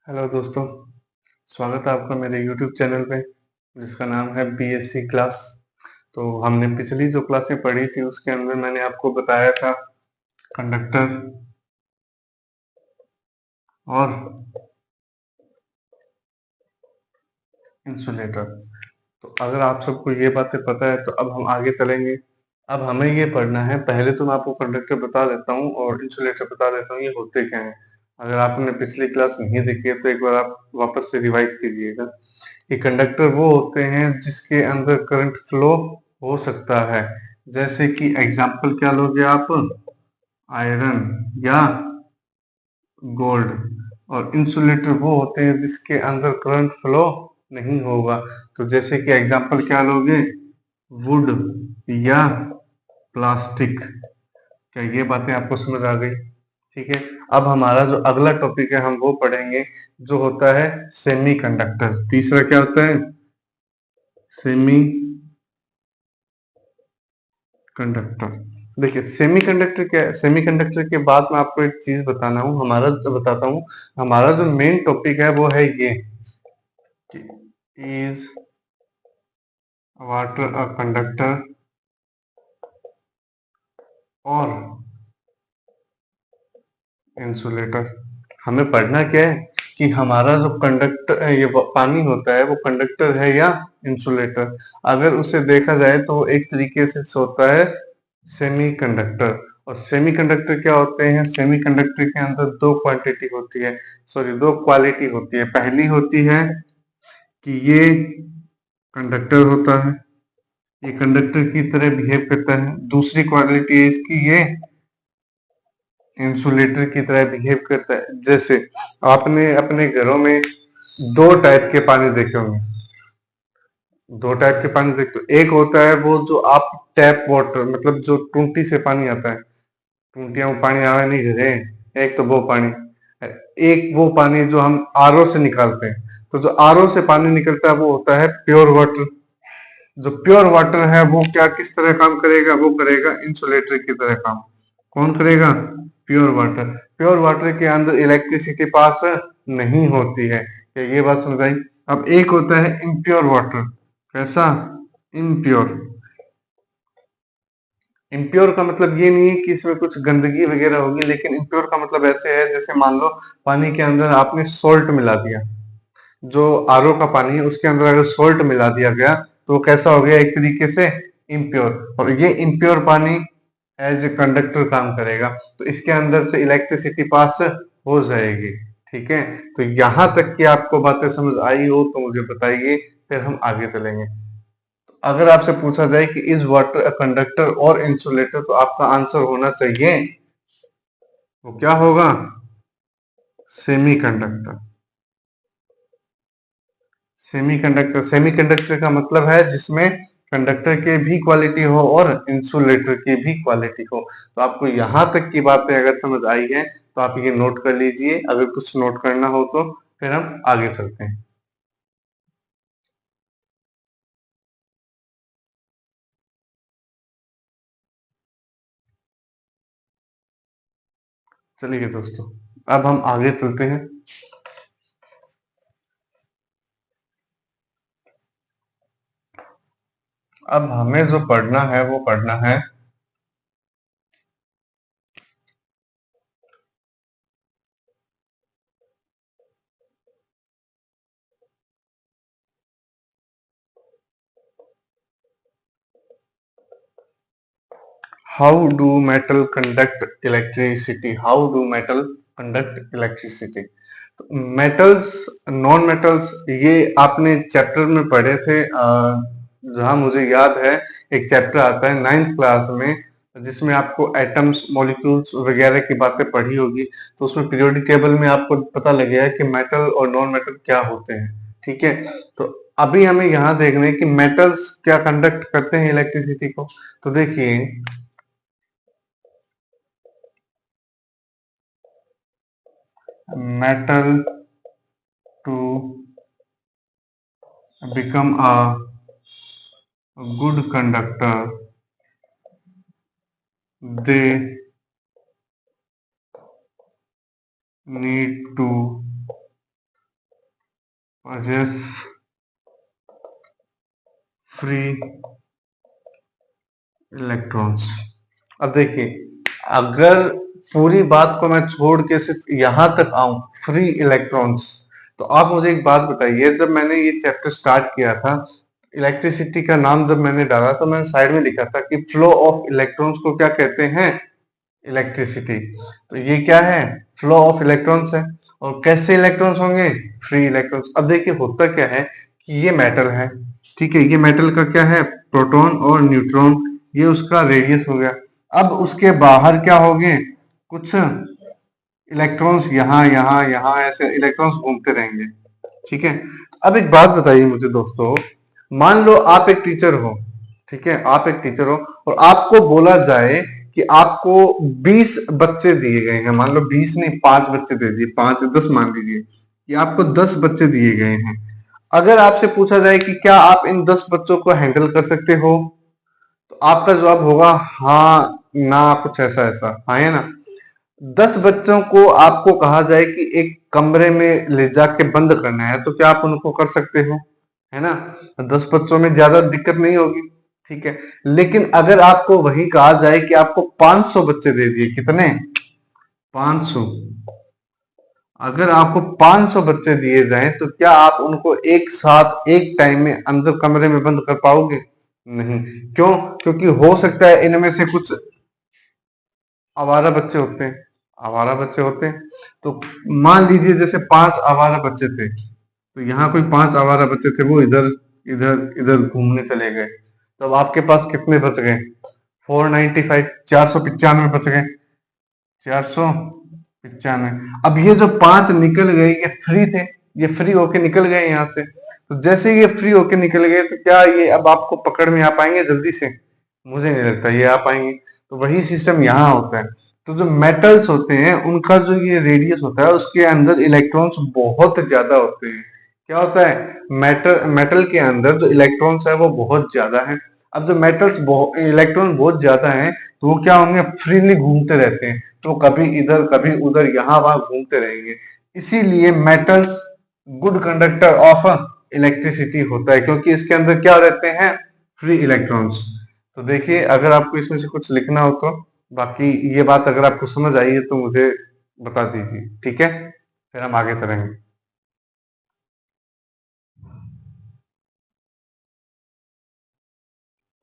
Hello दोस्तों, स्वागत है आपका मेरे यूट्यूब चैनल पे जिसका नाम है बीएससी क्लास। तो हमने पिछली जो क्लासें पढ़ी थी उसके अंदर मैंने आपको बताया था कंडक्टर और इंसुलेटर। तो अगर आप सबको ये बातें पता है तो अब हम आगे चलेंगे। अब हमें ये पढ़ना है, पहले तो मैं आपको कंडक्टर बता देता हूँ और इंसुलेटर बता देता हूँ ये होते क्या हैं। अगर आपने पिछली क्लास नहीं देखी है तो एक बार आप वापस से रिवाइज कीजिएगा। कि कंडक्टर वो होते हैं जिसके अंदर करंट फ्लो हो सकता है। जैसे कि एग्जाम्पल क्या लोगे आप, आयरन या गोल्ड। और इंसुलेटर वो होते हैं जिसके अंदर करंट फ्लो नहीं होगा। तो जैसे कि एग्जाम्पल क्या लोगे, वुड या प्लास्टिक। क्या ये बातें आपको समझ आ गई? ठीक है। अब हमारा जो अगला टॉपिक है हम वो पढ़ेंगे, जो होता है सेमी कंडक्टर। तीसरा क्या होता है? Semi conductor. देखिए सेमीकंडक्टर क्या है? सेमीकंडक्टर के बाद मैं आपको एक चीज बताता हूँ। हमारा जो मेन टॉपिक है वो है ये, इज वाटर अ कंडक्टर और इंसुलेटर। हमें पढ़ना क्या है कि हमारा जो कंडक्टर पानी होता है वो कंडक्टर है या इंसुलेटर। अगर उसे देखा जाए तो वो एक तरीके से होता है सेमी कंडक्टर। और सेमी कंडक्टर क्या होते हैं? सेमी कंडक्टर के अंदर दो क्वांटिटी होती है, सॉरी दो क्वालिटी होती है। पहली होती है कि ये कंडक्टर होता है, ये कंडक्टर की तरह बिहेव करता है। दूसरी क्वालिटी है इसकी, ये इंसुलेटर की तरह बिहेव करता है। जैसे आपने अपने घरों में दो टाइप के पानी देखे होंगे, दो टाइप के पानी देखते हो। एक होता है वो जो आप टैप वाटर, मतलब जो टूंटी से पानी आता है, टूंटियां में पानी आवे नहीं घरे, एक तो वो पानी। एक वो पानी जो हम आरओ से निकालते हैं। तो जो आरओ से पानी निकलता है वो होता है प्योर वाटर। जो प्योर वाटर है वो क्या किस तरह काम करेगा? वो करेगा इंसुलेटर की तरह काम। कौन करेगा? Pure water. प्योर वाटर के अंदर इलेक्ट्रिसिटी पास नहीं होती है। क्या ये बात समझ आई? अब एक होता है इम्प्योर वाटर। कैसा? इम्प्योर। इम्प्योर का मतलब ये नहीं है कि इसमें कुछ गंदगी वगैरह होगी, लेकिन इम्प्योर का मतलब ऐसे है जैसे मान लो पानी के अंदर आपने सोल्ट मिला दिया। जो आरओ का पानी है उसके अंदर अगर सोल्ट मिला दिया गया तो वो कैसा हो गया? एक तरीके से इम्प्योर। और ये इम्प्योर पानी एज ए कंडक्टर काम करेगा, तो इसके अंदर से इलेक्ट्रिसिटी पास हो जाएगी। ठीक है। तो यहां तक की आपको बातें समझ आई हो तो मुझे बताइए, फिर हम आगे चलेंगे। अगर आपसे पूछा जाए कि इज वाटर अ कंडक्टर और इंसुलेटर, तो आपका आंसर होना चाहिए, वो क्या होगा? Semi conductor. सेमीकंडक्टर, सेमीकंडक्टर का मतलब है जिसमें कंडक्टर की भी क्वालिटी हो और इंसुलेटर की भी क्वालिटी हो। तो आपको यहां तक की बातें अगर समझ आई है तो आप ये नोट कर लीजिए। अगर कुछ नोट करना हो तो फिर हम आगे चलते हैं। चलिए दोस्तों, अब हम आगे चलते हैं। अब हमें जो पढ़ना है वो पढ़ना है how do metal conduct electricity. How do metal conduct electricity. Metals, non metals, ये आपने चैप्टर में पढ़े थे। जहां मुझे याद है एक चैप्टर आता है नाइन्थ क्लास में, जिसमें आपको एटम्स, मॉलिक्यूल्स वगैरह की बातें पढ़ी होगी। तो उसमें पीरियोडिक टेबल में आपको पता लग गया है कि मेटल और नॉन मेटल क्या होते हैं। ठीक है। तो अभी हमें यहाँ देखना है कि मेटल्स क्या कंडक्ट करते हैं इलेक्ट्रिसिटी को। तो देखिए, metal to become a good conductor, they need to possess free electrons. अब देखिए, अगर पूरी बात को मैं छोड़ के सिर्फ यहां तक आऊं, फ्री इलेक्ट्रॉन्स, तो आप मुझे एक बात बताइए, जब मैंने ये चैप्टर स्टार्ट किया था, इलेक्ट्रिसिटी का नाम जब मैंने डाला तो मैंने साइड में लिखा था कि फ्लो ऑफ इलेक्ट्रॉन्स को क्या कहते हैं, इलेक्ट्रिसिटी। तो ये क्या है, फ्लो ऑफ इलेक्ट्रॉन्स है। और कैसे इलेक्ट्रॉन्स होंगे, फ्री इलेक्ट्रॉन्स। अब देखिए होता क्या है कि ये मेटल है, ठीक है, ये मेटल का क्या है, प्रोटॉन और न्यूट्रॉन, ये उसका रेडियस हो गया। अब उसके बाहर क्या होंगे, कुछ इलेक्ट्रॉन्स, यहाँ यहाँ यहाँ ऐसे इलेक्ट्रॉन्स घूमते रहेंगे, ठीक है। अब एक बात बताइए मुझे दोस्तों, मान लो आप एक टीचर हो, ठीक है, आप एक टीचर हो और आपको बोला जाए कि आपको 20 बच्चे दिए गए हैं, मान लो 20 नहीं 5 बच्चे दे दिए, 5 10 मान लीजिए कि आपको 10 बच्चे दिए गए हैं। अगर आपसे पूछा जाए कि क्या आप इन 10 बच्चों को हैंडल कर सकते हो, तो आपका जवाब होगा हाँ ना, कुछ ऐसा ऐसा, हाँ है ना। 10 बच्चों को आपको कहा जाए कि एक कमरे में ले जाके बंद करना है, तो क्या आप उनको कर सकते हो, है ना। 10 बच्चों में ज्यादा दिक्कत नहीं होगी, ठीक है। लेकिन अगर आपको वही कहा जाए कि आपको 500 बच्चे दे दिए, कितने, 500, अगर आपको 500 बच्चे दिए जाएं तो क्या आप उनको एक साथ एक टाइम में अंदर कमरे में बंद कर पाओगे, नहीं। क्यों, क्योंकि हो सकता है इनमें से कुछ आवारा बच्चे होते हैं, आवारा बच्चे होते हैं। तो मान लीजिए जैसे 5 आवारा बच्चे थे, तो यहाँ कोई 5 आवारा बच्चे थे, वो इधर इधर इधर घूमने चले गए, तो अब आपके पास कितने बच गए, 495, 495 बच गए, 495। अब ये जो 5 निकल गए, ये फ्री थे, ये फ्री होके निकल गए यहाँ से। तो जैसे ये फ्री होके निकल गए, तो क्या ये अब आपको पकड़ में आ पाएंगे जल्दी से, मुझे नहीं लगता ये आ पाएंगे। तो वही सिस्टम यहाँ होता है। तो जो मेटल्स होते हैं उनका जो ये रेडियस होता है, उसके अंदर इलेक्ट्रॉन्स बहुत ज्यादा होते हैं। क्या होता है, मेटल के अंदर जो इलेक्ट्रॉन्स है वो बहुत ज्यादा है। अब जो मेटल्स इलेक्ट्रॉन बहुत ज्यादा है, तो वो क्या होंगे, फ्रीली घूमते रहते हैं, तो कभी इधर कभी उधर यहाँ वहां घूमते रहेंगे। इसीलिए metals good conductor of electricity होता है, क्योंकि इसके अंदर क्या रहते हैं, फ्री इलेक्ट्रॉन्स। तो देखिए, अगर आपको इसमें से कुछ लिखना हो तो, बाकी ये बात अगर आपको समझ आई है तो मुझे बता दीजिए, ठीक है, फिर हम आगे चलेंगे।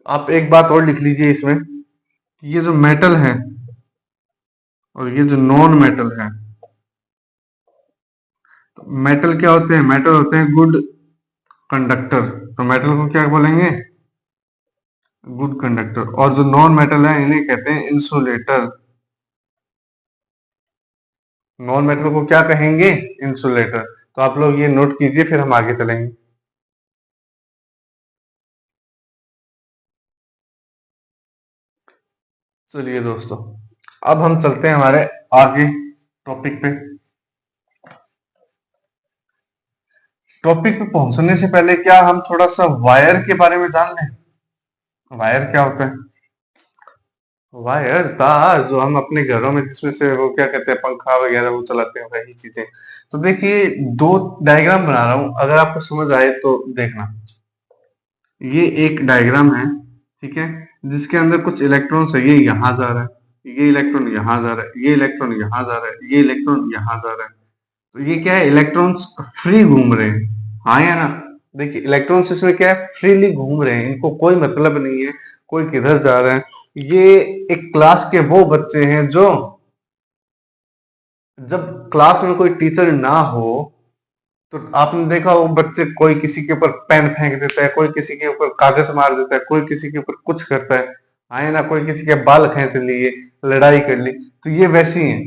आप एक बात और लिख लीजिए इसमें, कि ये जो मेटल है और ये जो नॉन मेटल है, तो मेटल क्या होते हैं, मेटल होते हैं गुड कंडक्टर, तो मेटल को क्या बोलेंगे, गुड कंडक्टर। और जो नॉन मेटल है इन्हें कहते हैं इंसुलेटर, नॉन मेटल को क्या कहेंगे, इंसुलेटर। तो आप लोग ये नोट कीजिए, फिर हम आगे चलेंगे। चलिए दोस्तों, अब हम चलते हैं हमारे आगे टॉपिक पे। टॉपिक पे पहुंचने से पहले क्या हम थोड़ा सा वायर के बारे में जान लें, वायर क्या होता है। वायर तार, जो हम अपने घरों में जिसमें से वो क्या कहते हैं, पंखा वगैरह वो चलाते हैं, वही चीजें। तो देखिए, दो डायग्राम बना रहा हूं, अगर आपको समझ आए तो देखना। ये एक डायग्राम है, ठीक है, जिसके अंदर कुछ इलेक्ट्रॉन्स है, ये यहाँ जा रहा है, ये इलेक्ट्रॉन यहाँ जा रहा है, ये इलेक्ट्रॉन यहाँ जा रहा है, ये इलेक्ट्रॉन यहाँ जा रहा है। तो ये क्या है, इलेक्ट्रॉन्स फ्री घूम रहे हैं, हाँ या ना। देखिए इलेक्ट्रॉन्स इसमें क्या है, फ्रीली घूम रहे हैं, इनको कोई मतलब नहीं है कोई किधर जा रहा है। ये एक क्लास के वो बच्चे हैं जो, जब क्लास में कोई टीचर ना हो, तो आपने देखा वो बच्चे, कोई किसी के ऊपर पेन फेंक देता है, कोई किसी के ऊपर कागज मार देता है, कोई किसी के ऊपर कुछ करता है, आए ना, कोई किसी के बाल खींच लिए, लड़ाई कर ली। तो ये वैसी हैं।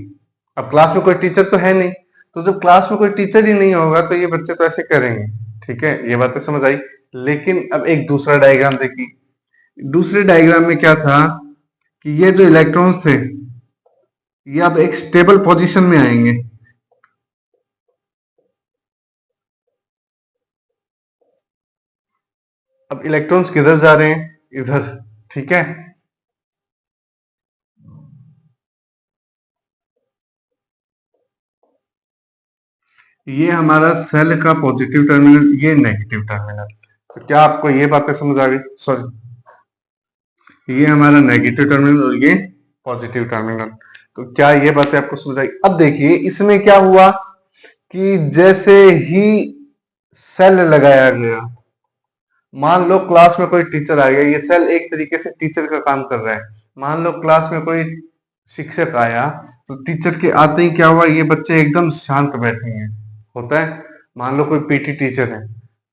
अब क्लास में कोई टीचर तो है नहीं, तो जब क्लास में कोई टीचर ही नहीं होगा तो ये बच्चे तो ऐसे करेंगे, ठीक है, ये बातें समझ आई। लेकिन अब एक दूसरा डायग्राम देखिए, दूसरे डायग्राम में क्या था, कि ये जो इलेक्ट्रॉन्स थे, ये अब एक स्टेबल पोजीशन में आएंगे। अब इलेक्ट्रॉन्स किधर जा रहे हैं, इधर, ठीक है। ये हमारा सेल का पॉजिटिव टर्मिनल, ये नेगेटिव टर्मिनल। तो क्या आपको ये बातें समझ आ गई? सॉरी, ये हमारा नेगेटिव टर्मिनल और ये पॉजिटिव टर्मिनल। तो क्या ये बातें आपको समझ आई? अब देखिए इसमें क्या हुआ कि जैसे ही सेल लगाया गया, मान लो क्लास में कोई टीचर आ गया, ये सेल एक तरीके से टीचर का काम कर रहा है। मान लो क्लास में कोई शिक्षक आया, तो टीचर के आते ही क्या हुआ, ये बच्चे एकदम शांत बैठे हैं, होता है। मान लो कोई पीटी टीचर है,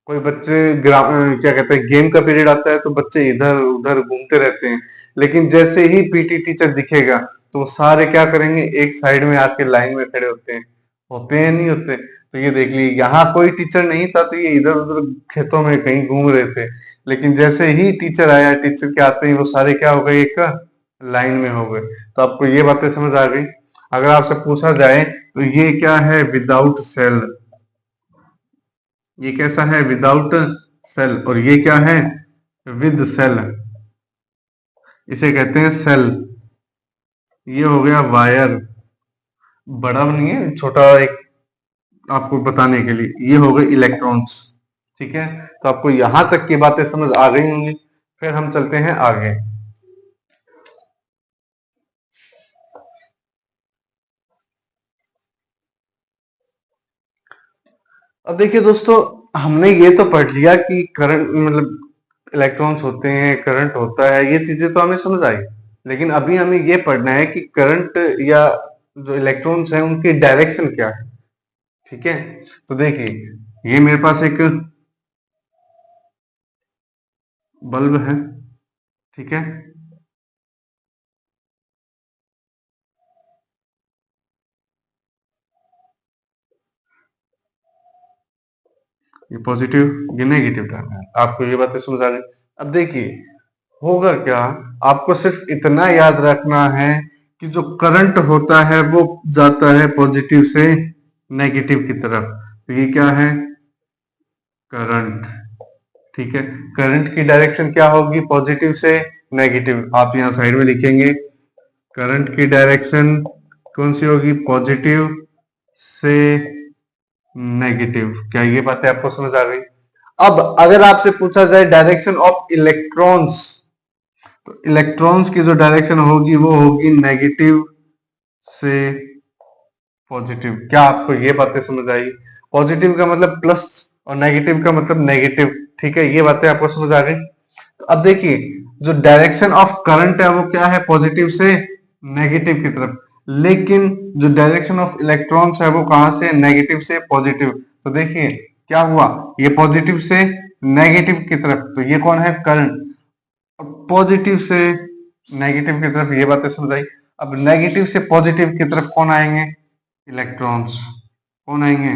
कोई बच्चे क्या कहते हैं, गेम का पीरियड आता है तो बच्चे इधर उधर घूमते रहते हैं। लेकिन जैसे ही पीटी टीचर दिखेगा तो वो सारे क्या करेंगे, एक साइड में आके लाइन में खड़े होते हैं नहीं होते? तो ये देख लीजिए, यहाँ कोई टीचर नहीं था तो ये इधर उधर खेतों में कहीं घूम रहे थे। लेकिन जैसे ही टीचर आया, टीचर के आते ही वो सारे क्या हो गए, एक लाइन में हो गए। तो आपको ये बातें समझ आ गई? अगर आपसे पूछा जाए तो ये क्या है, विदाउट सेल। ये कैसा है, विदाउट सेल। और ये क्या है, विद सेल। इसे कहते हैं सेल। ये हो गया वायर, बड़ा नहीं है, छोटा एक आपको बताने के लिए। ये हो गए इलेक्ट्रॉन्स। ठीक है, तो आपको यहां तक की बातें समझ आ गई होंगी। फिर हम चलते हैं आगे। अब देखिए दोस्तों, हमने ये तो पढ़ लिया कि करंट मतलब इलेक्ट्रॉन्स होते हैं, करंट होता है, ये चीजें तो हमें समझ आई। लेकिन अभी हमें ये पढ़ना है कि करंट या जो इलेक्ट्रॉन्स हैं उनकी डायरेक्शन क्या है। ठीक है, तो देखिए ये मेरे पास एक बल्ब है। ठीक है, ये पॉजिटिव, ये नेगेटिव टर्म है। आपको ये बातें समझ आ गई? अब देखिए होगा क्या, आपको सिर्फ इतना याद रखना है कि जो करंट होता है वो जाता है पॉजिटिव से नेगेटिव की तरफ। तो ये क्या है, करंट। ठीक है, करंट की डायरेक्शन क्या होगी, पॉजिटिव से नेगेटिव। आप यहाँ साइड में लिखेंगे, करंट की डायरेक्शन कौन सी होगी, पॉजिटिव से नेगेटिव। क्या ये बातें आपको समझ आ गई? अब अगर आपसे पूछा जाए डायरेक्शन ऑफ इलेक्ट्रॉन्स, तो इलेक्ट्रॉन्स की जो डायरेक्शन होगी वो होगी नेगेटिव से पॉजिटिव। क्या आपको ये बातें समझ आई? पॉजिटिव का मतलब प्लस और नेगेटिव का मतलब नेगेटिव। ठीक है, ये बातें आपको समझ आ गई? तो अब देखिए जो डायरेक्शन ऑफ करंट है वो क्या है, पॉजिटिव से नेगेटिव की तरफ। लेकिन जो डायरेक्शन ऑफ इलेक्ट्रॉन्स है वो कहां से, नेगेटिव से पॉजिटिव। तो देखिए क्या हुआ, ये पॉजिटिव से नेगेटिव की तरफ, तो ये कौन है, करंट। पॉजिटिव से नेगेटिव की तरफ, ये बातें समझ आई? अब नेगेटिव से पॉजिटिव की तरफ कौन आएंगे, इलेक्ट्रॉन्स। कौन आएंगे,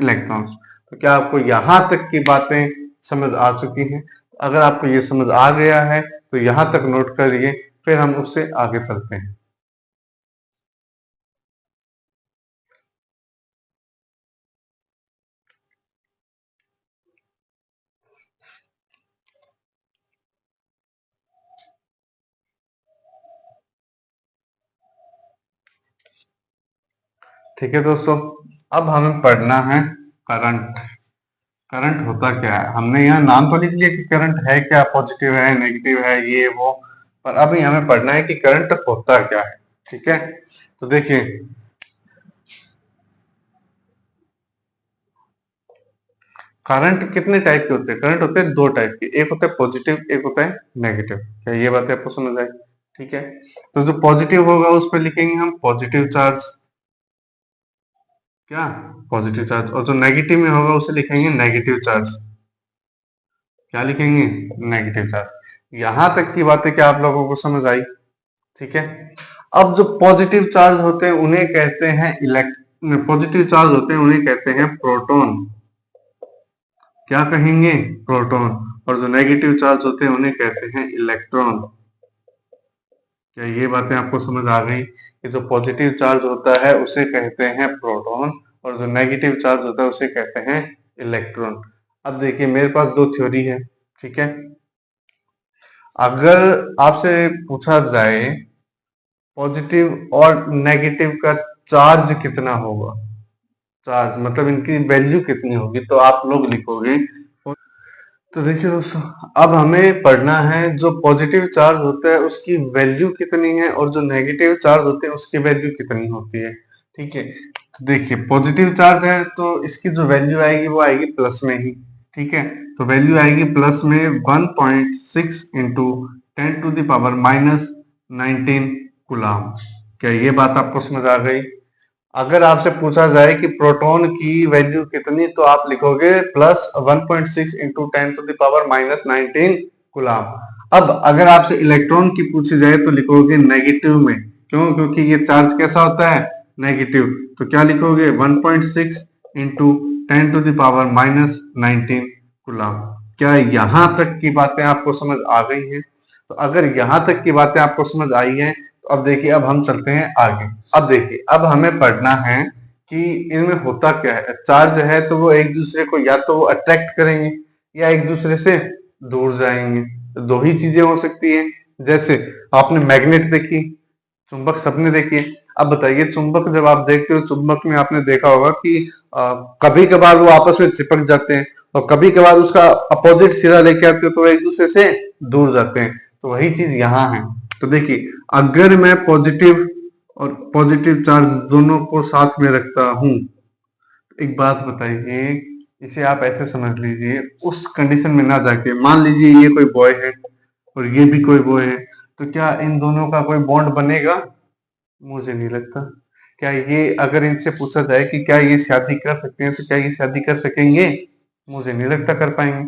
इलेक्ट्रॉन्स। तो क्या आपको यहां तक की बातें समझ आ चुकी हैं? अगर आपको ये समझ आ गया है तो यहां तक नोट करिए, फिर हम उससे आगे चलते हैं। ठीक है दोस्तों, अब हमें पढ़ना है करंट। करंट होता क्या है, हमने यहाँ नाम तो लिख लिया कि करंट है क्या, पॉजिटिव है, नेगेटिव है, ये वो। पर अभी हमें पढ़ना है कि करंट होता क्या है। ठीक है, तो देखिए करंट कितने टाइप के होते हैं, करंट होते हैं दो टाइप के, एक होता है पॉजिटिव, एक होता है नेगेटिव। क्या ये बात आपको समझ आई? ठीक है, तो जो पॉजिटिव होगा उस पर लिखेंगे हम पॉजिटिव चार्ज। क्या, पॉजिटिव चार्ज। और जो नेगेटिव में होगा उसे लिखेंगे नेगेटिव चार्ज। क्या लिखेंगे, नेगेटिव चार्ज। यहां तक की बातें क्या आप लोगों को समझ आई? ठीक है, अब जो पॉजिटिव चार्ज होते हैं उन्हें कहते हैं पॉजिटिव चार्ज होते हैं उन्हें कहते हैं प्रोटॉन। क्या कहेंगे, प्रोटॉन। और जो नेगेटिव चार्ज होते हैं उन्हें कहते हैं इलेक्ट्रॉन। क्या ये बातें आपको समझ आ गई कि जो पॉजिटिव चार्ज होता है उसे कहते हैं प्रोटॉन, और जो नेगेटिव चार्ज होता है उसे कहते हैं इलेक्ट्रॉन। अब देखिए मेरे पास दो थ्योरी है। ठीक है, अगर आपसे पूछा जाए पॉजिटिव और नेगेटिव का चार्ज कितना होगा, चार्ज मतलब इनकी वैल्यू कितनी होगी, तो आप लोग लिखोगे। तो देखिए दोस्तों, अब हमें पढ़ना है जो पॉजिटिव चार्ज होता है उसकी वैल्यू कितनी है और जो नेगेटिव चार्ज होते हैं उसकी वैल्यू कितनी होती है। ठीक है, तो देखिए पॉजिटिव चार्ज है तो इसकी जो वैल्यू आएगी वो आएगी प्लस में ही। ठीक है, तो वैल्यू आएगी प्लस में 1.6 इंटू 10⁻⁻19 कूलाम। क्या ये बात आपको समझ आ गई? अगर आपसे पूछा जाए कि प्रोटॉन की वैल्यू कितनी, तो आप लिखोगे प्लस 1.6 इंटू 10⁻⁻19 कूलाम। अब अगर आपसे इलेक्ट्रॉन की पूछी जाए तो लिखोगे नेगेटिव में। क्यों? क्योंकि ये चार्ज कैसा होता है? नेगेटिव। तो क्या लिखोगे? 1.6 इंटू 10⁻⁻19 कूलाम। क्या यहां तक की बातें आपको समझ आ गई हैं? तो अगर यहां तक की बातें आपको समझ आई हैं तो अब देखिए, अब हम चलते हैं आगे। अब देखिए, अब हमें पढ़ना है कि इनमें होता क्या है। चार्ज है तो वो एक दूसरे को या तो वो अट्रैक्ट करेंगे या एक दूसरे से दूर जाएंगे। तो दो ही चीजें हो सकती है। जैसे आपने मैग्नेट देखी, चुंबक सबने देखी है। अब बताइए, चुंबक जब आप देखते हो, चुंबक में आपने देखा होगा कि कभी कभार वो आपस में चिपक जाते हैं और कभी कभार उसका अपोजिट सिरा लेके आते हो तो एक दूसरे से दूर जाते हैं। तो वही चीज यहाँ है। तो देखिए, अगर मैं पॉजिटिव और पॉजिटिव चार्ज दोनों को साथ में रखता हूं, एक बात बताइए, इसे आप ऐसे समझ लीजिए, उस कंडीशन में ना जाके मान लीजिए ये कोई बॉय है और ये भी कोई बॉय है, तो क्या इन दोनों का कोई बॉन्ड बनेगा? मुझे नहीं लगता। क्या ये, अगर इनसे पूछा जाए कि क्या ये शादी कर सकते हैं, तो क्या ये शादी कर सकेंगे? मुझे नहीं लगता कर पाएंगे।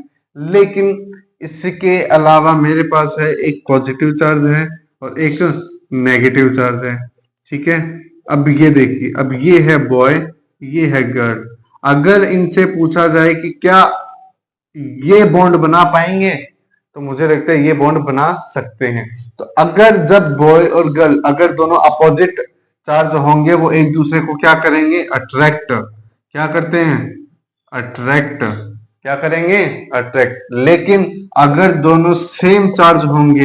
लेकिन इसके अलावा मेरे पास है एक पॉजिटिव चार्ज है और एक नेगेटिव चार्ज है। ठीक है, अब ये देखिए, अब ये है बॉय, ये है गर्ल। अगर इनसे पूछा जाए कि क्या ये बॉन्ड बना पाएंगे, तो मुझे लगता है ये बॉन्ड बना सकते हैं। तो अगर जब बॉय और गर्ल अगर दोनों अपोजिट चार्ज होंगे, वो एक दूसरे को क्या करेंगे? अट्रैक्ट। क्या करते हैं? अट्रैक्ट। क्या करेंगे? अट्रैक्ट। लेकिन अगर दोनों सेम चार्ज होंगे